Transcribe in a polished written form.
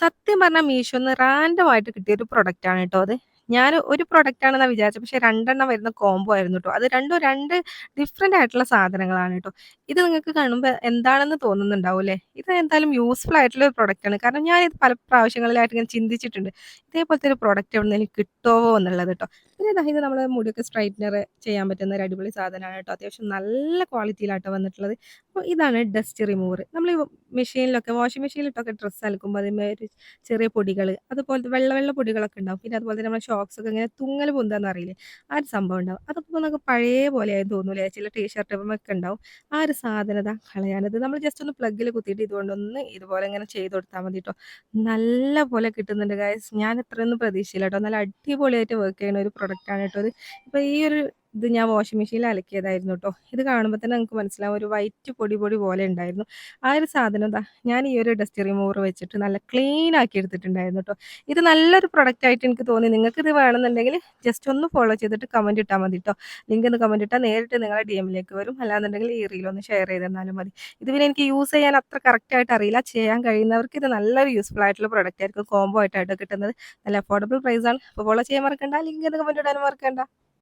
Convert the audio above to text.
സത്യം പറഞ്ഞാ മീഷോന്ന് റാൻഡം ആയിട്ട് കിട്ടിയൊരു പ്രൊഡക്റ്റാണ് ട്ടോ അത്. ഞാന് ഒരു പ്രൊഡക്റ്റാണെന്നാ വിചാരിച്ചത്. പക്ഷെ 2 എണ്ണം വരുന്ന കോംബോ ആയിരുന്നു ട്ടോ. അത് രണ്ടും 2 ഡിഫറന്റ് ആയിട്ടുള്ള സാധനങ്ങളാണ് ട്ടോ. ഇത് നിങ്ങൾക്ക് കാണുമ്പോ എന്താണെന്ന് തോന്നുന്നുണ്ടാവും ല്ലേ? ഇത് എന്തായാലും യൂസ്ഫുൾ ആയിട്ടുള്ള ഒരു പ്രൊഡക്റ്റാണ്. കാരണം ഞാനിത് പല പ്രാവശ്യങ്ങളിലായിട്ട് ഇങ്ങനെ ചിന്തിച്ചിട്ടുണ്ട്. ഇതേപോലത്തെ ഒരു പ്രൊഡക്റ്റ് എവിടുന്നേലും കിട്ടുവോ എന്നുള്ളത് ട്ടോ. പിന്നെ ദാ ഇത് നമ്മളെ മുടിയൊക്കെ സ്ട്രൈറ്റ്നർ ചെയ്യാൻ പറ്റുന്ന ഒരു അടിപൊളി സാധനമാണ് ട്ടോ. അത്യാവശ്യം നല്ല ക്വാളിറ്റിയിലാട്ടോ വന്നിട്ടുള്ളത്. അപ്പോൾ ഇതാണ് ഡസ്റ്റ് റിമൂവർ. നമ്മൾ ഈ മെഷീനിലൊക്കെ വാഷിംഗ് മെഷീനിലിട്ടൊക്കെ ഡ്രസ്സ് അലക്കുമ്പോൾ അതിന്മേൽ ഒരു ചെറിയ പൊടികൾ അതുപോലത്തെ വെള്ള വെള്ള പൊടികളൊക്കെ ഉണ്ടാവും. പിന്നെ അതുപോലെ തന്നെ നമ്മുടെ ഷോക്സ് ഒക്കെ ഇങ്ങനെ തുങ്ങൽ പൊന്താന്ന് അറിയില്ലേ? ആ ഒരു സംഭവം ഉണ്ടാവും. അതൊക്കെ നമുക്ക് പഴയ പോലെയായി തോന്നൂലേ? ചില ടീഷർട്ടുമൊക്കെ ഉണ്ടാവും. ആ ഒരു സാധനത കളയാനത് നമ്മൾ ജസ്റ്റ് ഒന്ന് പ്ലഗിൽ കുത്തിയിട്ട് ഇതുകൊണ്ടൊന്ന് ഇതുപോലെ ഇങ്ങനെ ചെയ്ത് കൊടുത്താൽ മതി ട്ടോ. നല്ല പോലെ കിട്ടുന്നുണ്ട് ഗൈസ്. ഞാൻ ഇത്രയൊന്നും പ്രതീക്ഷയില്ല ട്ടോ. നല്ല അടിപൊളിയായിട്ട് വർക്ക് ചെയ്യുന്ന ഒരു പ്രൊഡക്റ്റാണ് ട്ടോ ഇത്. ഇപ്പോൾ ഈ ഒരു ഇത് ഞാൻ വാഷിംഗ് മെഷീനിൽ അലക്കിയതായിരുന്നു ട്ടോ. ഇത് കാണുമ്പോൾ തന്നെ നിങ്ങൾക്ക് മനസ്സിലാവും ഒരു വൈറ്റ് പൊടി പൊടി പോലെ ഉണ്ടായിരുന്നു. ആ ഒരു സാധനം ദാ ഞാൻ ഈ ഒരു ഡസ്റ്റ് റിമൂവർ വെച്ചിട്ട് നല്ല ക്ലീൻ ആക്കി എടുത്തിട്ടുണ്ടായിരുന്നു ട്ടോ. ഇത് നല്ലൊരു പ്രൊഡക്റ്റ് ആയിട്ട് എനിക്ക് തോന്നി. നിങ്ങൾക്കിത് വേണമെന്നുണ്ടെങ്കിൽ ജസ്റ്റ് ഒന്ന് ഫോളോ ചെയ്തിട്ട് കമന്റ് ഇട്ടാൽ മതി ട്ടോ. ലിങ്ക് ഒന്ന് കമന്റ് ഇട്ടാൽ നേരിട്ട് നിങ്ങളുടെ ഡിഎമ്മിലേക്ക് വരും. അല്ലാന്നുണ്ടെങ്കിൽ ഈ റീൽ ഒന്ന് ഷെയർ ചെയ്ത് തന്നാലും മതി. ഇത് പിന്നെ എനിക്ക് യൂസ് ചെയ്യാൻ അത്ര കറക്റ്റ് ആയിട്ട് അറിയില്ല. ചെയ്യാൻ കഴിയുന്നവർക്ക് ഇത് നല്ലൊരു യൂസ്ഫുൾ ആയിട്ടുള്ള പ്രൊഡക്റ്റ് ആയിരിക്കും. കോംബോ ആയിട്ടാട്ടോ കിട്ടുന്നത്. നല്ല അഫോർഡബിൾ പ്രൈസ് ആണ്. അപ്പോൾ ഫോളോ ചെയ്യാൻ മറക്കണ്ട. ലിങ്ക് ഒന്ന് കമന്റ് ഇടാനും മറക്കണ്ട.